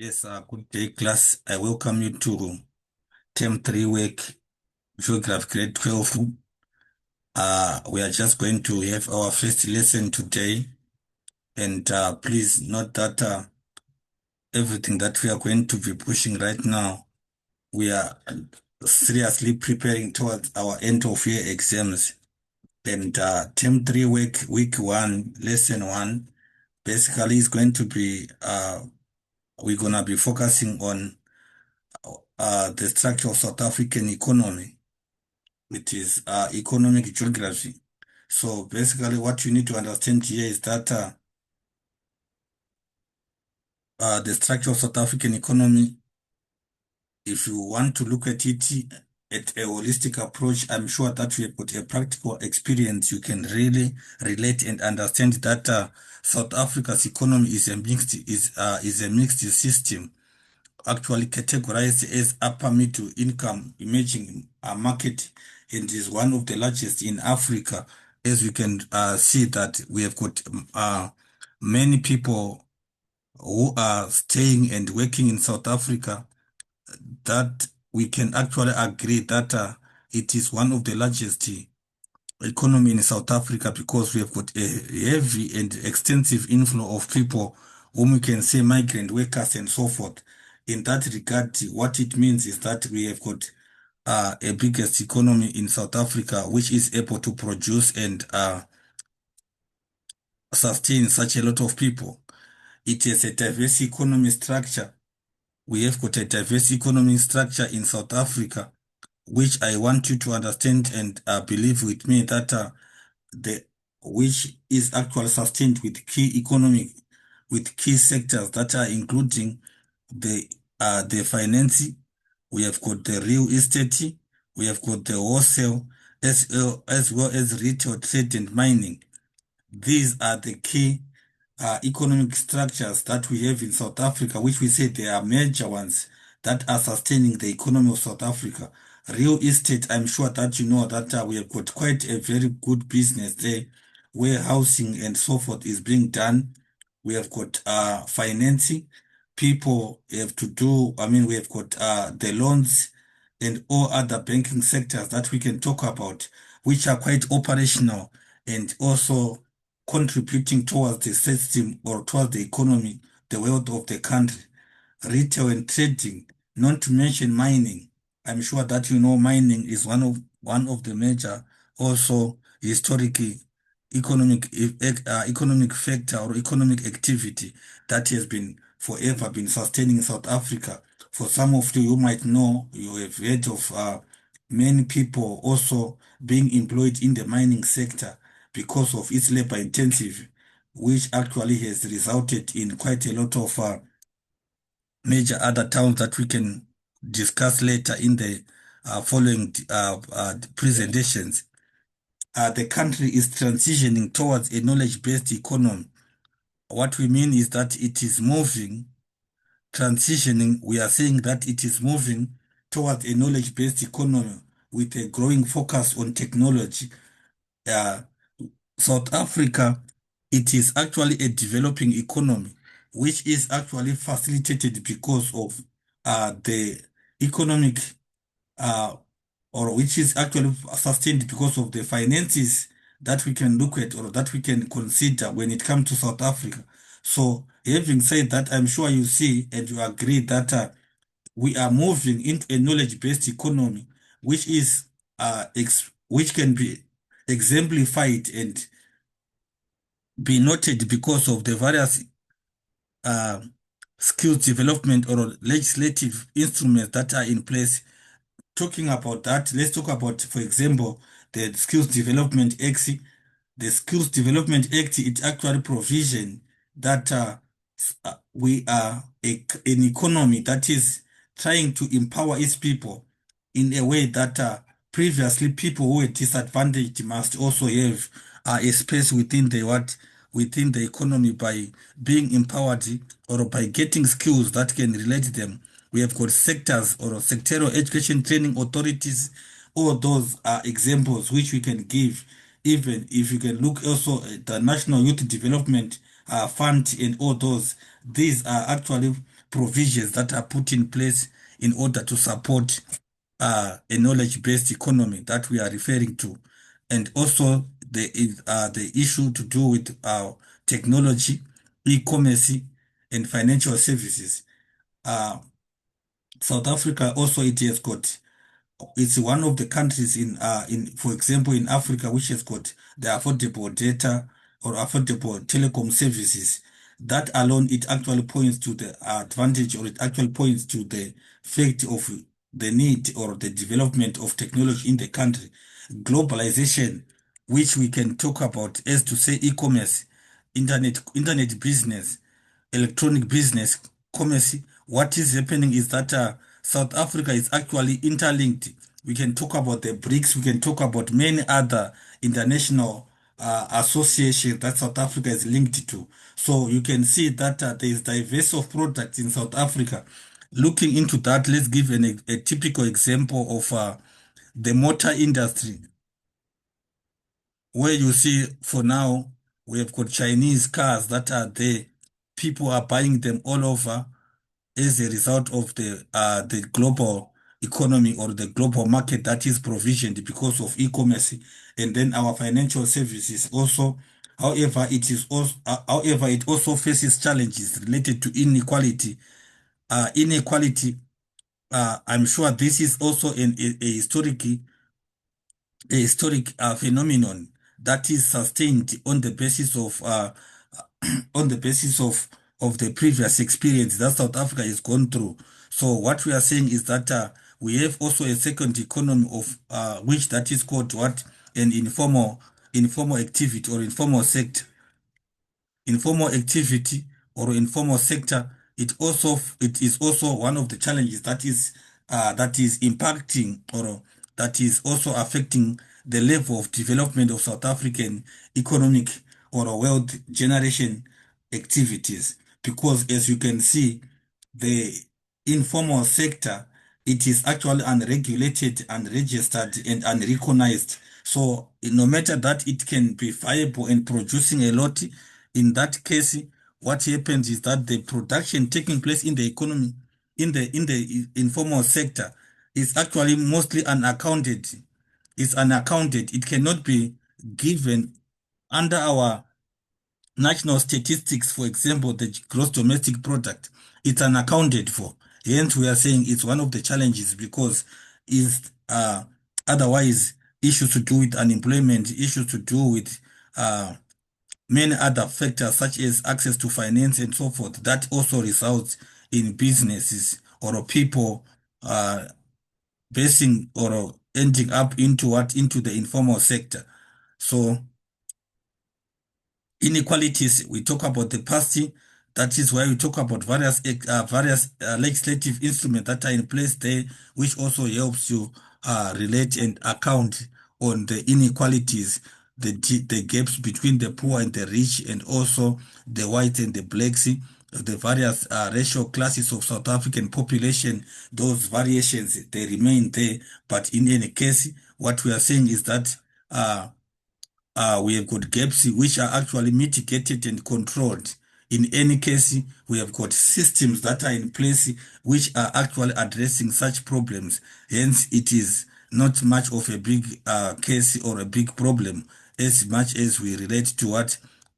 Yes, good day, class. I welcome you to Term 3 work, Geography Grade 12. We are just going to have our first lesson today. And please note that everything that we are going to be pushing right now, we are seriously preparing towards our end of year exams. And Term 3 work, week 1, lesson 1, basically is going to be, we're going to be focusing on the structure of South African economy. It is economic geography. So basically what you need to understand here is that the structure of South African economy, if you want to look at it at a holistic approach, I'm sure that we have got a practical experience. You can really relate and understand that South Africa's economy is a mixed system, actually categorized as upper middle income emerging market, and is one of the largest in Africa. As we can see that we have got many people who are staying and working in South Africa, that we can actually agree that it is one of the largest economy in South Africa, because we have got a heavy and extensive inflow of people whom we can say migrant workers and so forth. In that regard, what it means is that we have got a biggest economy in South Africa, which is able to produce and sustain such a lot of people. It is a diverse economy structure. We have got a diverse economic structure in South Africa, which I want you to understand and believe with me that the which is actually sustained with key sectors that are including the finance. We have got the real estate, we have got the wholesale, as well as retail, trade and mining. These are the key economic structures that we have in South Africa, which we say they are major ones that are sustaining the economy of South Africa. Real estate, I'm sure that you know that we have got quite a very good business there, where housing and so forth is being done. We have got financing. People have to do, I mean, we have got the loans and all other banking sectors that we can talk about, which are quite operational and also contributing towards the system or towards the economy, the wealth of the country. Retail and trading, not to mention mining. I'm sure that you know mining is one of the major also historic economic factor or economic activity that has been forever been sustaining South Africa. For some of you might know, you have heard of many people also being employed in the mining sector because of its labor intensive, which actually has resulted in quite a lot of major other towns that we can discuss later in the following presentations. The country is transitioning towards a knowledge-based economy. What we mean is that it is transitioning, we are saying that it is moving towards a knowledge-based economy with a growing focus on technology. Uh, South Africa, it is actually a developing economy, which is actually facilitated because of the economic, uh, or which is actually sustained because of the finances that we can look at or that we can consider when it comes to South Africa. So, having said that, I'm sure you see and you agree that we are moving into a knowledge-based economy, which is which can be exemplified and be noted because of the various uh, skills development or legislative instruments that are in place. Talking about that, let's talk about, for example, the Skills Development Act. The Skills Development Act, it actually provision that we are an economy that is trying to empower its people in a way that previously people who were disadvantaged must also have a space within the economy by being empowered or by getting skills that can relate them. We have got sectors or sectoral education training authorities. All those are examples which we can give. Even if you can look also at the National Youth Development Fund and all those, these are actually provisions that are put in place in order to support a knowledge-based economy that we are referring to. And also there is the issue to do with technology, e-commerce, and financial services. Uh, South Africa also, it has got, it's one of the countries in for example in Africa which has got the affordable data or affordable telecom services. That alone, it actually points to the advantage, or it actually points to the fact of the need or the development of technology in the country. Globalization, which we can talk about as to say e-commerce, internet business, electronic business, commerce. What is happening is that South Africa is actually interlinked. We can talk about the BRICS, we can talk about many other international associations that South Africa is linked to. So you can see that there is diverse of products in South Africa. Looking into that, let's give a typical example of the motor industry, where you see for now we have got Chinese cars that are there. People are buying them all over as a result of the global economy or the global market that is provisioned because of e-commerce, and then our financial services also. However, it also faces challenges related to inequality. Inequality. I'm sure this is also a historic phenomenon that is sustained on the basis of on the basis of the previous experience that South Africa has gone through. So what we are saying is that we have also a second economy of which that is called what, an informal activity or informal activity or informal sector. It is also one of the challenges that is impacting, or that is also affecting the level of development of South African economic or wealth generation activities. Because as you can see, the informal sector, it is actually unregulated, unregistered, and unrecognized. So no matter that it can be viable and producing a lot, in that case, what happens is that the production taking place in the economy, in the informal sector, is actually mostly unaccounted. Is unaccounted. It cannot be given under our national statistics. For example, the gross domestic product, it's unaccounted for. Hence, we are saying it's one of the challenges, because is otherwise issues to do with unemployment, issues to do with uh, many other factors such as access to finance and so forth, that also results in businesses or people basing or ending up into the informal sector. So inequalities, we talk about the past. That is why we talk about various legislative instruments that are in place there, which also helps you relate and account on the inequalities, the gaps between the poor and the rich, and also the white and the blacks, the various racial classes of South African population. Those variations, they remain there. But in any case, what we are saying is that we have got gaps which are actually mitigated and controlled. In any case, we have got systems that are in place which are actually addressing such problems. Hence, it is not much of a big case or a big problem, as much as we relate to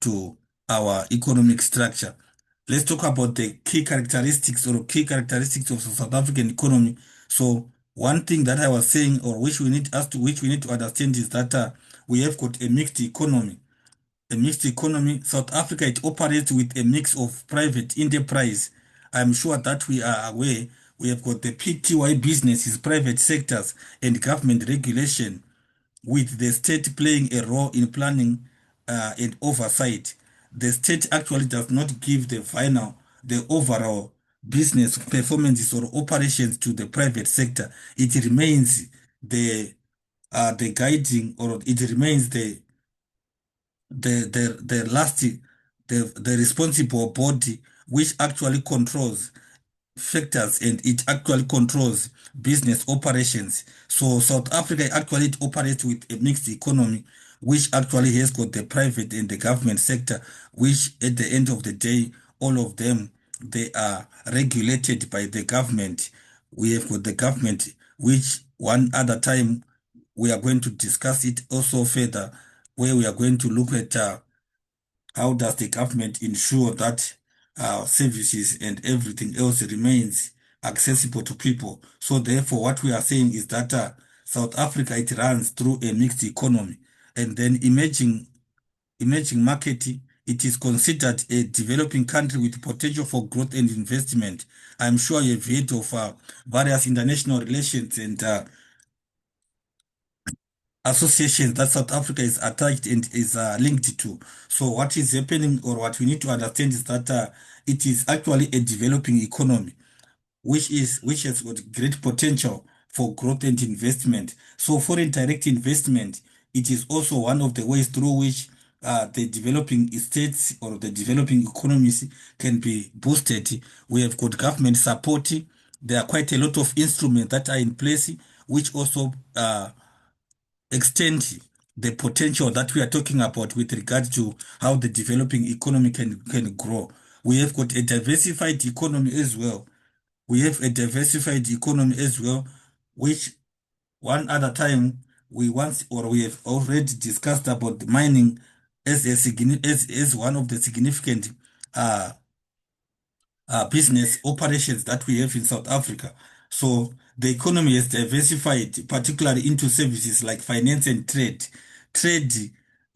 to our economic structure. Let's talk about the key characteristics of the South African economy. So one thing that I was saying, or which we need to understand, is that we have got a mixed economy. A mixed economy. South Africa, it operates with a mix of private enterprise. I'm sure that we are aware. We have got the PTY businesses, private sectors, and government regulation, with the state playing a role in planning and oversight. The state actually does not give the overall business performances or operations to the private sector. It remains the guiding, or it remains the last the responsible body which actually controls factors, and it actually controls business operations. So South Africa actually operates with a mixed economy, which actually has got the private and the government sector, which at the end of the day, all of them, they are regulated by the government. We have got the government, which one other time we are going to discuss it also further, where we are going to look at how does the government ensure that services and everything else remains accessible to people. So therefore, what we are saying is that South Africa, it runs through a mixed economy, and then emerging market, it is considered a developing country with potential for growth and investment. I'm sure you've heard of various international relations and associations that South Africa is attached and is linked to. So what is happening, or what we need to understand, is that it is actually a developing economy, which has got great potential for growth and investment. So foreign direct investment, it is also one of the ways through which the developing states or the developing economies can be boosted. We have got government support. There are quite a lot of instruments that are in place, which also extend the potential that we are talking about with regard to how the developing economy can grow. We have got a diversified economy as well. We have a diversified economy as well, which one other time we once, or we have already discussed about mining as as one of the significant uh, business operations that we have in South Africa. So the economy has diversified, particularly into services like finance and trade. Trade,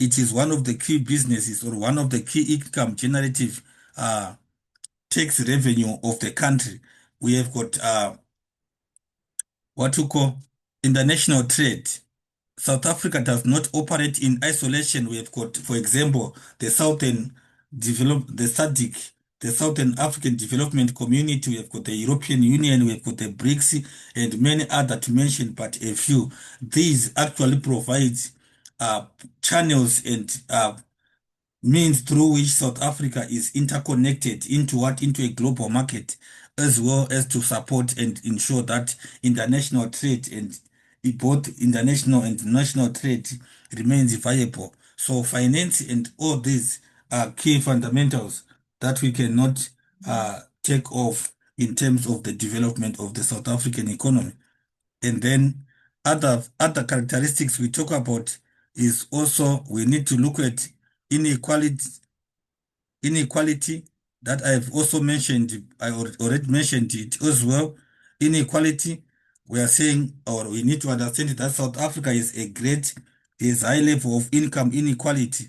it is one of the key businesses or one of the key income generative uh, tax revenue of the country. We have got what we call international trade. South Africa does not operate in isolation. We have got, for example, the SADC, the Southern African Development Community. We have got the European Union. We have got the BRICS and many other to mention, but a few. These actually provide channels and means through which South Africa is interconnected into a global market, as well as to support and ensure that international trade and both international and national trade remains viable. So finance and all these are key fundamentals that we cannot take off in terms of the development of the South African economy. And then other characteristics we talk about is also we need to look at inequality inequality that I've also mentioned. Already mentioned it as well. Inequality, we are saying, or we need to understand that South Africa is high level of income inequality.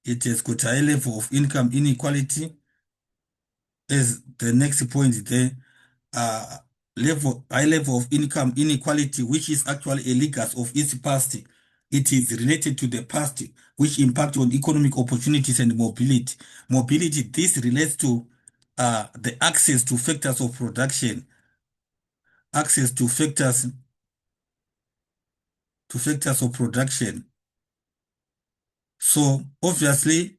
It has got high level of income inequality as the next point there. uh, High level of income inequality, which is actually a legacy of its past. It is related to the past, which impact on economic opportunities and mobility. Mobility, this relates to the access to factors of production, access to factors of production. So obviously,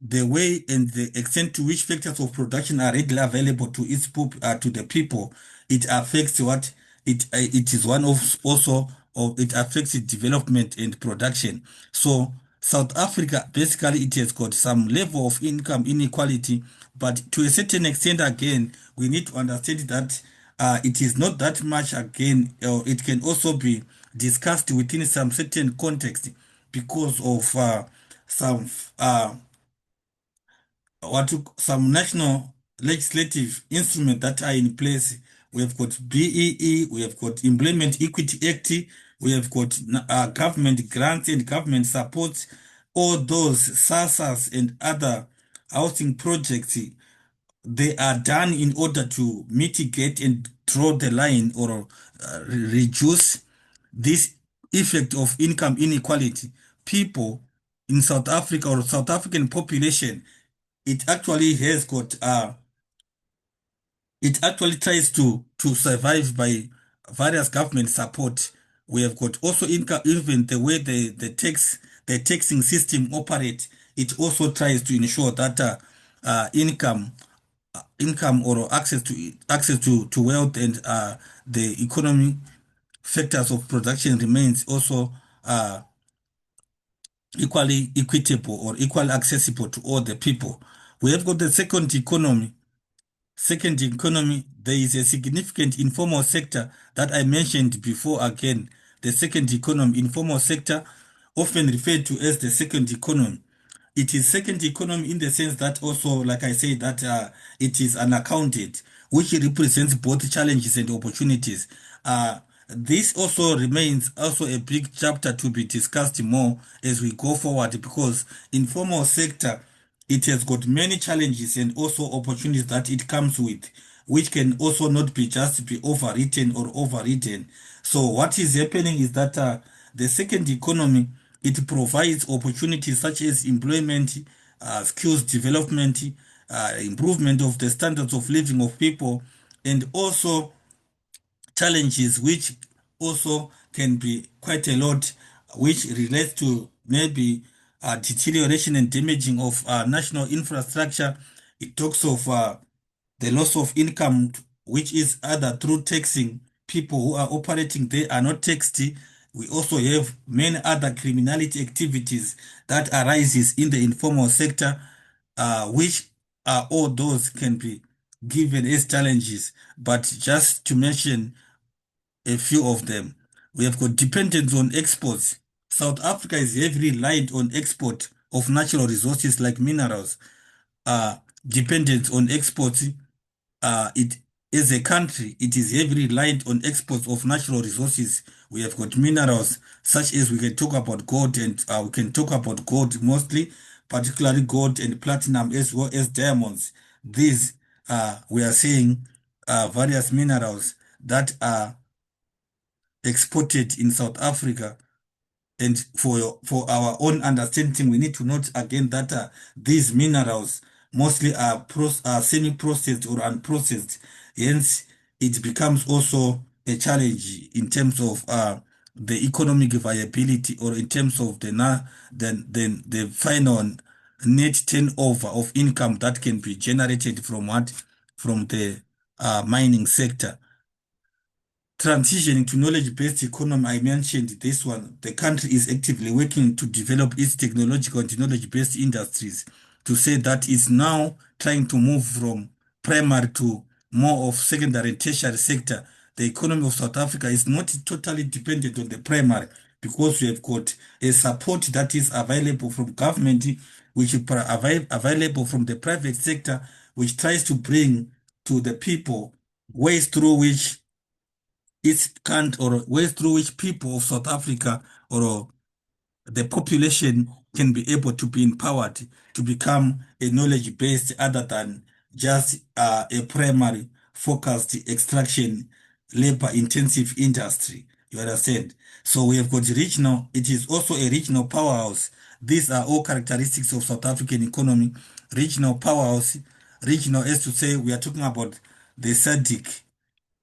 the way and the extent to which factors of production are readily available to to the people, it affects what it is one of also, or it affects the development and production. So South Africa, basically, it has got some level of income inequality, but to a certain extent, again, we need to understand that it is not that much again, or it can also be discussed within some certain context because of some some national legislative instruments that are in place. We have got BEE, we have got Employment Equity Act, we have got government grants and government support, all those SASAs and other housing projects. They are done in order to mitigate and draw the line, or reduce this effect of income inequality. People in South Africa, or South African population, it actually has got it actually tries to survive by various government support. We have got also income, even the way the taxing system operates, it also tries to ensure that income or access to wealth and the economy factors of production remains also equally equitable or equally accessible to all the people. We have got the second economy. Second economy, there is a significant informal sector that I mentioned before again. The second economy, informal sector, often referred to as the second economy. It is second economy in the sense that also, like I say, that it is unaccounted, which represents both challenges and opportunities. This also remains also a big chapter to be discussed more as we go forward because informal sector, it has got many challenges and also opportunities that it comes with, which can also not be just be overwritten or overridden. So what is happening is that the second economy, it provides opportunities such as employment, skills development, improvement of the standards of living of people, and also challenges which also can be quite a lot, which relates to maybe deterioration and damaging of national infrastructure. It talks of the loss of income, which is either through taxing people who are operating there are not taxed. We also have many other criminality activities that arises in the informal sector, which all those can be given as challenges. But just to mention a few of them. We have got dependence on exports. South Africa is heavily reliant on export of natural resources like minerals. Dependence on exports. It as a country, it is heavily reliant on exports of natural resources. We have got minerals such as we can talk about gold and we can talk about gold mostly, particularly gold and platinum as well as diamonds. These we are seeing various minerals that are exported in South Africa. And for our own understanding, we need to note again that these minerals mostly are semi-processed or unprocessed. Hence, it becomes also a challenge in terms of the economic viability or in terms of the final net turnover of income that can be generated from what from the mining sector. Transitioning to knowledge-based economy, I mentioned this one. The country is actively working to develop its technological and knowledge-based industries to say that it's now trying to move from primary to more of secondary and tertiary sector. The economy of South Africa is not totally dependent on the primary because we have got a support that is available from government, which is available from the private sector, which tries to bring to the people ways through which it can't or ways through which people of South Africa or the population can be able to be empowered to become a knowledge based other than just a primary focused extraction labor intensive industry. You understand? So we have got regional, it is also a regional powerhouse. These are all characteristics of South African economy. Regional powerhouse, regional is to say we are talking about the SADC,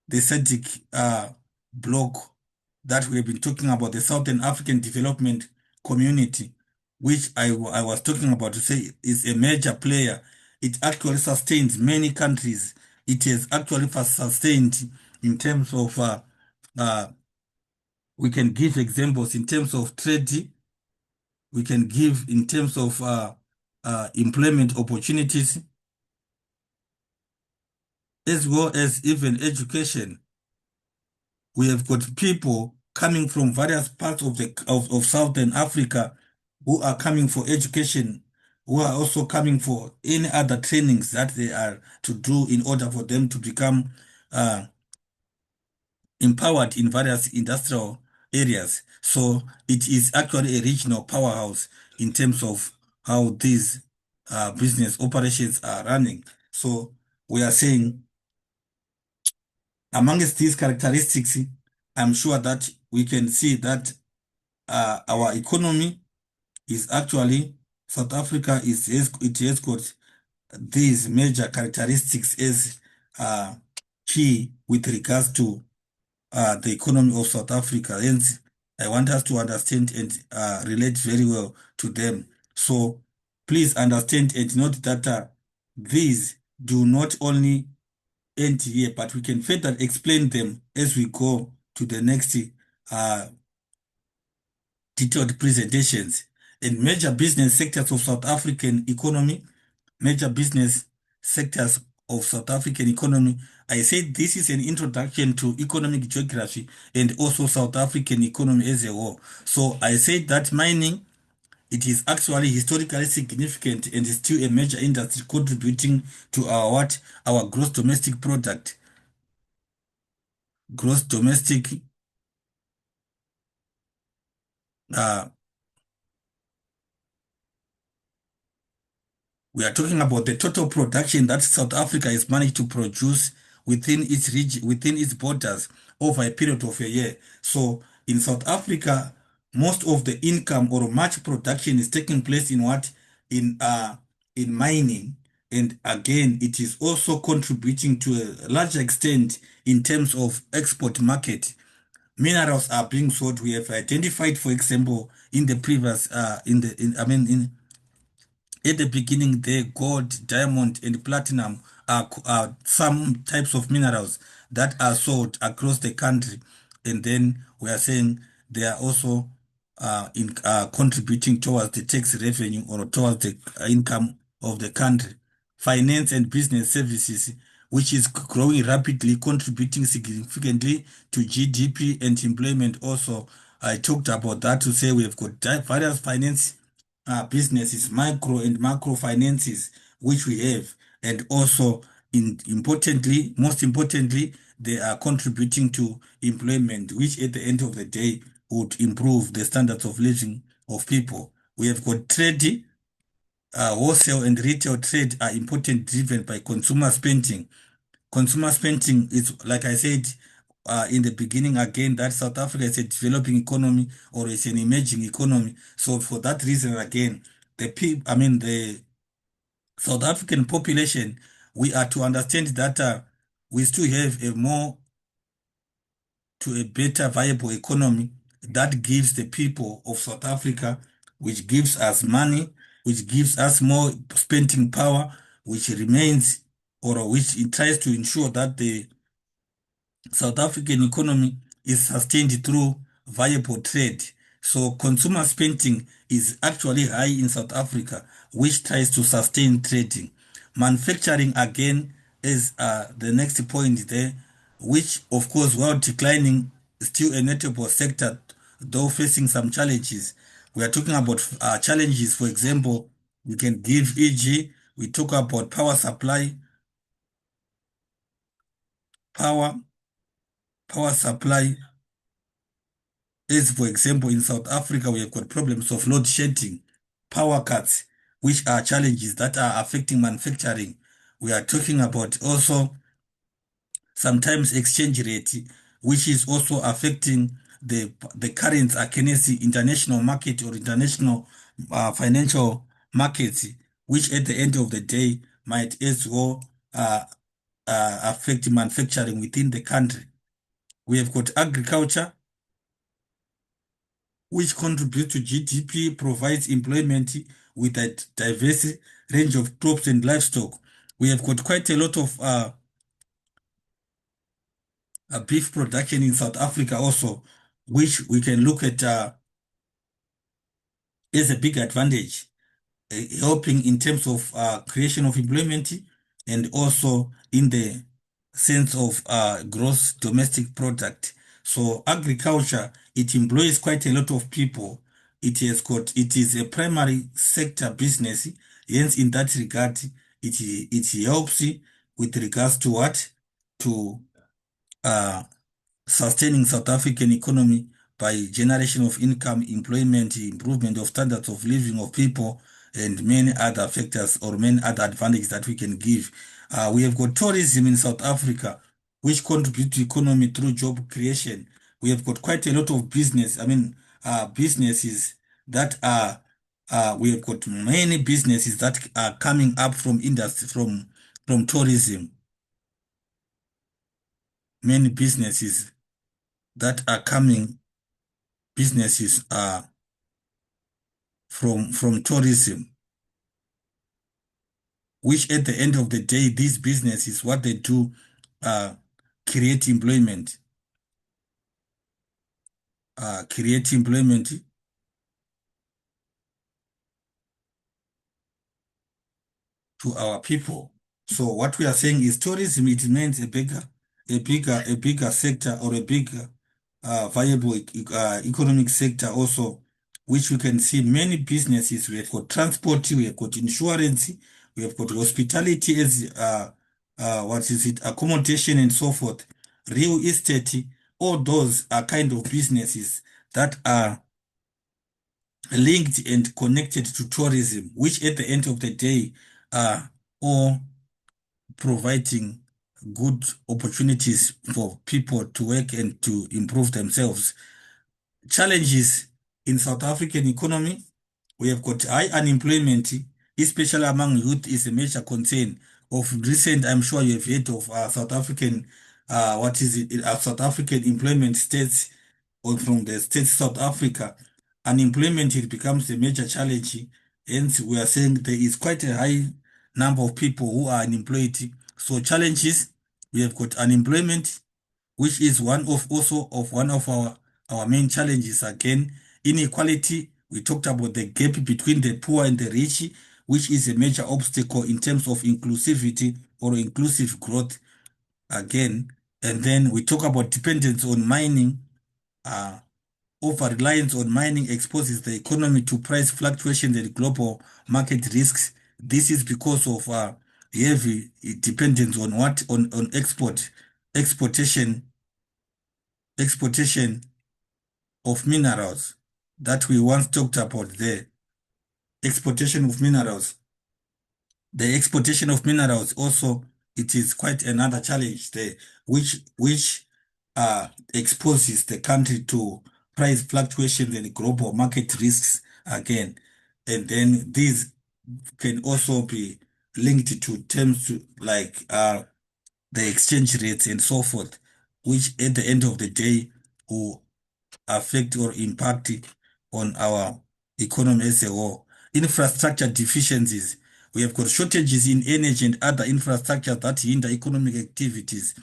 the SADC bloc that we have been talking about, the Southern African Development Community, which I was talking about to say is a major player. It actually sustains many countries. It has actually sustained in terms of, uh, we can give examples in terms of trade, we can give in terms of employment opportunities, as well as even education. We have got people coming from various parts of of Southern Africa who are coming for education, who are also coming for any other trainings that they are to do in order for them to become uh, empowered in various industrial areas. So it is actually a regional powerhouse in terms of how these business operations are running. So we are saying amongst these characteristics, I'm sure that we can see that our economy is actually South Africa it has got these major characteristics as uh, key with regards to the economy of South Africa. And I want us to understand and relate very well to them. So please understand and note that these do not only end here, but we can further explain them as we go to the next uh, detailed presentations. In major business sectors of South African economy, major business sectors of South African economy. I said this is an introduction to economic geography and also South African economy as a whole. So I said that mining, it is actually historically significant and is still a major industry contributing to our what? Our gross domestic product. Gross domestic uh, we are talking about the total production that South Africa has managed to produce within its region, within its borders over a period of a year. So in South Africa, most of the income or much production is taking place in what? In mining. And again, it is also contributing to a large extent in terms of export market. Minerals are being sold. We have identified, for example, in the previous, in at the beginning there, gold, diamond, and platinum are some types of minerals that are sold across the country. And then we are saying they are also contributing towards the tax revenue or towards the income of the country. Finance and business services, which is growing rapidly, contributing significantly to GDP and employment also. I talked about that to say we have got various finance businesses, micro and macro finances, which we have, and also importantly, most importantly, they are contributing to employment, which at the end of the day would improve the standards of living of people. We have got trade, wholesale and retail trade are important, driven by consumer spending. Consumer spending is, like I said in the beginning again, that South Africa is a developing economy or is an emerging economy. So for that reason again, the South African population, we are to understand that we still have a more to a better viable economy that gives the people of South Africa, which gives us money, which gives us more spending power, which remains or which it tries to ensure that the South African economy is sustained through viable trade. So consumer spending is actually high in South Africa, which tries to sustain trading. Manufacturing again is the next point there, which of course, while declining, is still a notable sector, though facing some challenges. We are talking about challenges, for example, we can give e.g., we talk about power supply, power, power supply. As for example, in South Africa, we have got problems of load shedding, power cuts, which are challenges that are affecting manufacturing. We are talking about also sometimes exchange rate, which is also affecting the current against the international market or international financial markets, which at the end of the day might as well affect manufacturing within the country. We have got agriculture, which contributes to GDP, provides employment with a diverse range of crops and livestock. We have got quite a lot of beef production in South Africa also, which we can look at as a big advantage, helping in terms of creation of employment and also in the sense of gross domestic product. So agriculture, it employs quite a lot of people. It is a primary sector business. Hence, in that regard, it helps with regards to what? To uh, sustaining South African economy by generation of income, employment, improvement of standards of living of people, and many other factors or many other advantages that we can give. We have got tourism in South Africa, which contribute to economy through job creation. We have got quite a lot of businesses that are, we have got many businesses that are coming up from industry, from tourism. Many businesses that are coming businesses are from tourism, which at the end of the day, these businesses, what they do, uh, create employment, create employment. to our people. So what we are saying is tourism, it remains a bigger sector, or a bigger viable economic sector also, which we can see many businesses. We have got transport, we have got insurance, we have got hospitality as what is it, accommodation and so forth, real estate. All those are kind of businesses that are linked and connected to tourism, which at the end of the day are all providing good opportunities for people to work and to improve themselves. Challenges in South African economy: we have got high unemployment, especially among youth, is a major concern. Of recent, I'm sure you have heard of South African, what is it, South African employment stats, or from the states South Africa. Unemployment, it becomes a major challenge. Hence, we are saying there is quite a high number of people who are unemployed. So challenges: we have got unemployment, which is one of our main challenges. Again, inequality. We talked about the gap between the poor and the rich, which is a major obstacle in terms of inclusivity or inclusive growth again. And then we talk about dependence on mining. Uh, Over reliance on mining exposes the economy to price fluctuations and global market risks. This is because of heavy dependence on exportation exportation of minerals that we once talked about there. Exportation of minerals. The exportation of minerals also, it is quite another challenge there, which exposes the country to price fluctuations and global market risks again. And then these can also be linked to terms like the exchange rates and so forth, which at the end of the day will affect or impact on our economy as a whole. Infrastructure deficiencies. We have got shortages in energy and other infrastructure that hinder economic activities.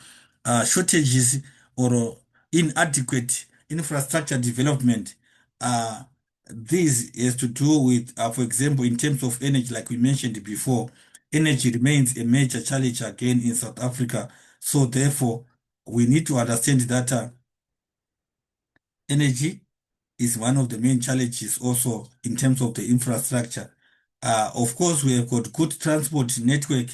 Shortages or inadequate infrastructure development. This has to do with, for example, in terms of energy, like we mentioned before, energy remains a major challenge again in South Africa. So therefore, we need to understand that energy is one of the main challenges also in terms of the infrastructure. Of course, we have got good transport network,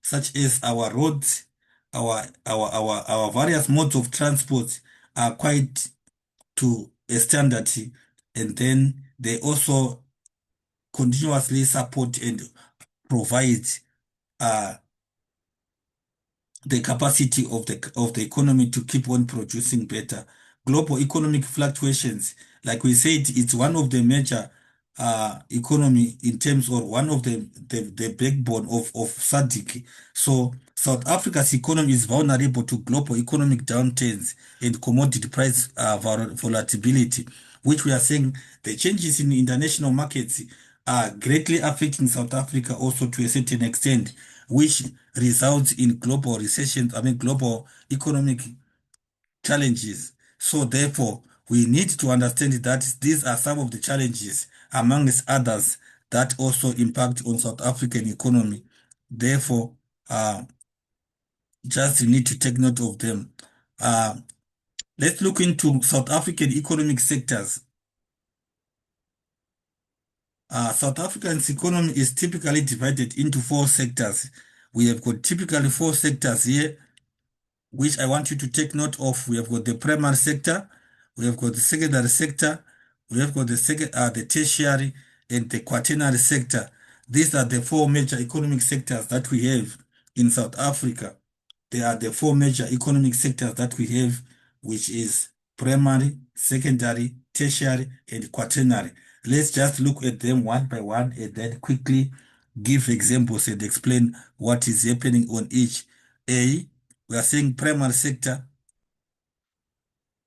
such as our roads, our various modes of transport are quite to a standard, and then they also continuously support and provide uh, the capacity of the economy to keep on producing better. Global economic fluctuations, like we said, it's one of the major economy in terms, or one of the backbone of SADC. So South Africa's economy is vulnerable to global economic downturns and commodity price volatility, which we are saying the changes in international markets are greatly affecting South Africa also to a certain extent, which results in global recession, global economic challenges. So therefore, we need to understand that these are some of the challenges, amongst others, that also impact on South African economy. Therefore, just need to take note of them. Uh, let's look into South African economic sectors. South African's economy is typically divided into four sectors. We have got typically four sectors here, which I want you to take note of. We have got the primary sector, we have got the secondary sector, we have got the tertiary and the quaternary sector. These are the four major economic sectors that we have in South Africa. They are the four major economic sectors that we have, which is primary, secondary, tertiary, and quaternary. Let's just look at them one by one and then quickly give examples and explain what is happening on each. We are saying primary sector.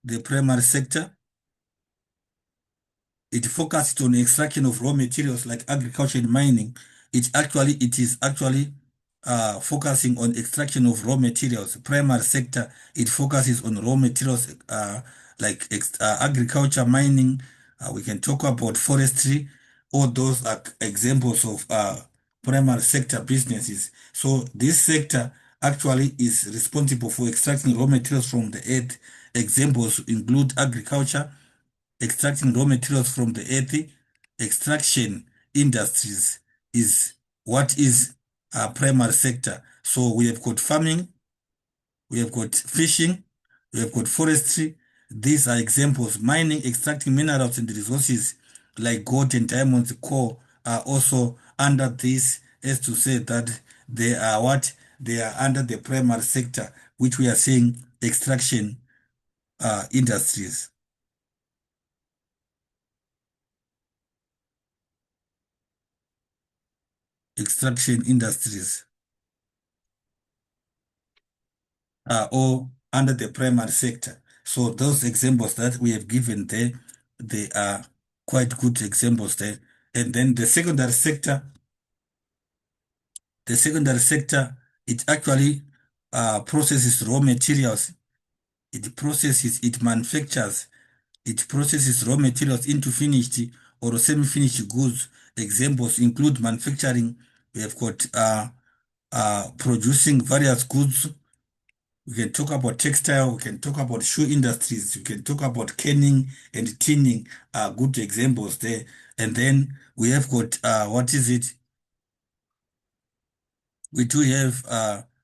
The primary sector, it focused on extraction of raw materials like agriculture and mining. It is actually focusing on extraction of raw materials. Primary sector, it focuses on raw materials like agriculture, mining. We can talk about forestry. All those are examples of primary sector businesses. So this sector actually is responsible for extracting raw materials from the earth. Examples include agriculture, extracting raw materials from the earth. Extraction industries is what is a primary sector. So we have got farming, we have got fishing, we have got forestry. These are examples. Mining, extracting minerals and resources like gold and diamonds, coal are also under this, as to say that they are what? They are under the primary sector, which we are saying extraction industries. Extraction industries are all under the primary sector. So those examples that we have given there, they are quite good examples there. And then the secondary sector, it actually processes raw materials. It manufactures, it processes raw materials into finished or semi-finished goods. Examples include manufacturing. We have got producing various goods. We can talk about textile, we can talk about shoe industries, we can talk about canning and tinning are good examples there. And then we have got, what is it? We do have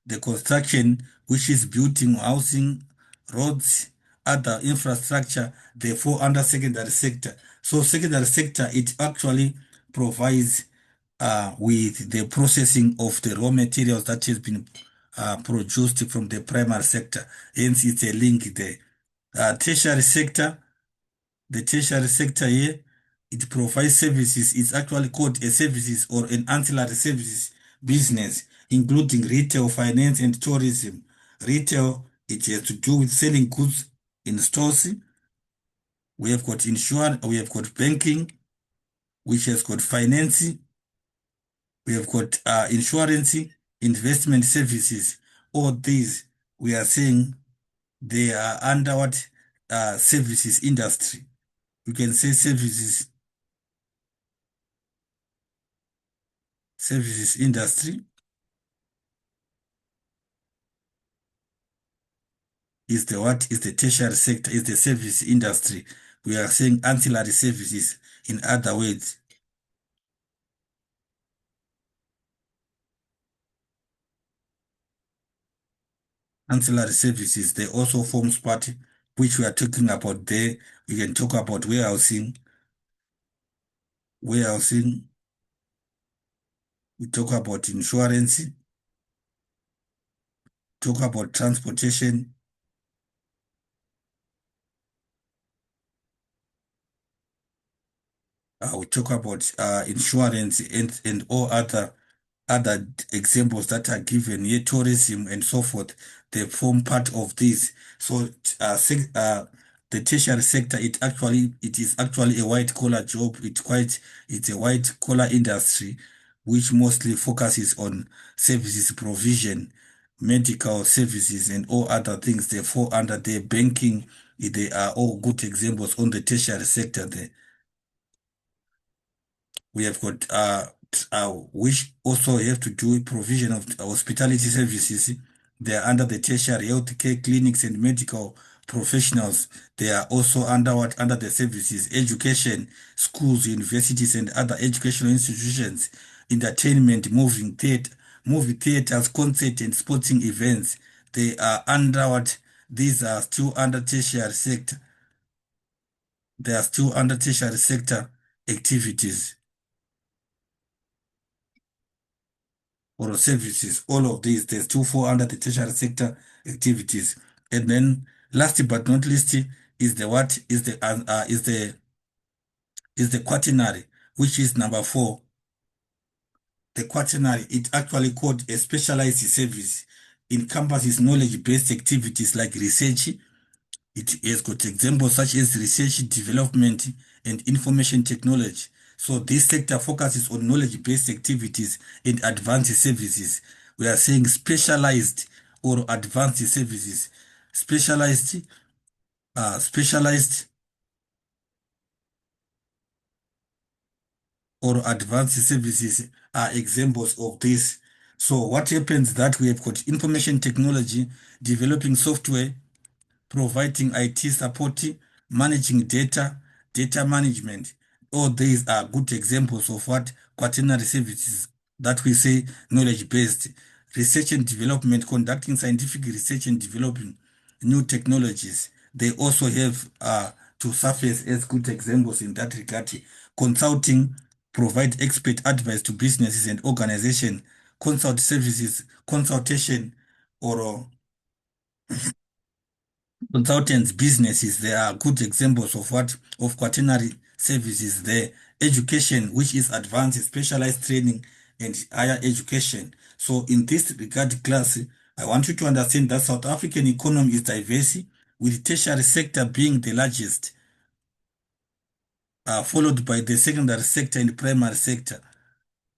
the construction, which is building, housing, roads, other infrastructure. They fall under secondary sector. So secondary sector, it actually provides with the processing of the raw materials that has been produced from the primary sector. Hence, it's a link there. Tertiary sector, the tertiary sector here, it provides services. It's actually called a services or an ancillary services business, including retail, finance, and tourism. Retail, it has to do with selling goods in stores. We have got insurance, we have got banking, which has got finance, we have got insurance, investment services. All these, we are saying they are under what services industry. You can say services industry is the what is the tertiary sector, is the service industry. We are saying ancillary services in other words. Ancillary services, they also forms part, which we are talking about there. We can talk about warehousing, we talk about insurance, talk about transportation, we talk about insurance and all other examples that are given here, tourism and so forth, they form part of this. So the tertiary sector, it is actually a white collar job. It's a white collar industry which mostly focuses on services provision, medical services and all other things. They fall under the banking. They are all good examples on the tertiary sector there. We have got which also have to do with provision of hospitality services. They are under the tertiary healthcare clinics and medical professionals. They are also under what? Under the services, education, schools, universities, and other educational institutions, entertainment, movie theaters, concert and sporting events. They are under what? These are still under tertiary sector. They are still under tertiary sector activities or services. All of these, they still fall under the tertiary sector activities. And then, last but not least, is the what is the quaternary, which is number 4. The quaternary, it actually called a specialized service, encompasses knowledge-based activities like research. It has got examples such as research, development, and information technology. So this sector focuses on knowledge-based activities and advanced services. We are saying specialized or advanced services. Specialized, specialized or advanced services are examples of this. So what happens that we have got information technology, developing software, providing IT support, managing data, data management. All these are good examples of what quaternary services that we say knowledge-based. Research and development, conducting scientific research and developing new technologies. They also have to surface as good examples in that regard. Consulting, provide expert advice to businesses and organizations. Consult services, consultation, or consultants, businesses, they are good examples of what of quaternary services there. Education, which is advanced specialized training and higher education. So in this regard class, I want you to understand that South African economy is diverse, with tertiary sector being the largest, followed by the secondary sector and primary sector.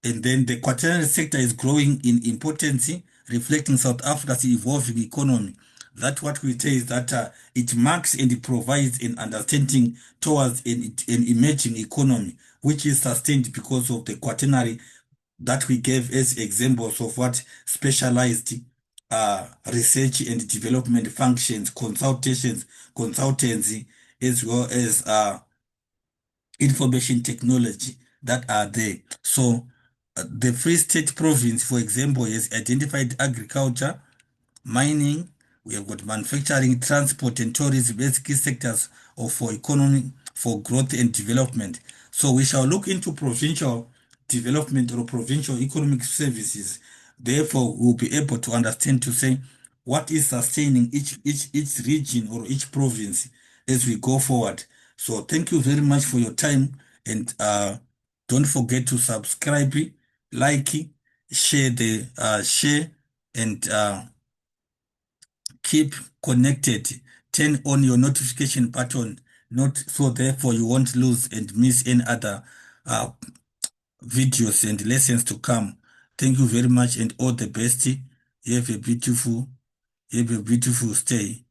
And then the quaternary sector is growing in importance, reflecting South Africa's evolving economy. That what we say is that it marks and it provides an understanding towards an emerging economy, which is sustained because of the quaternary that we gave as examples of what specialized research and development functions, consultations, consultancy, as well as information technology that are there. So the Free State Province, for example, has identified agriculture, mining, we have got manufacturing, transport, and tourism as key sectors of for economy, for growth and development. So we shall look into provincial development or provincial economic services. Therefore, we'll be able to understand to say what is sustaining each region or each province as we go forward. So thank you very much for your time, and don't forget to subscribe, like, share and keep connected. Turn on your notification button, not so therefore you won't lose and miss any other uh, videos and lessons to come. Thank you very much and all the best. Have a beautiful stay.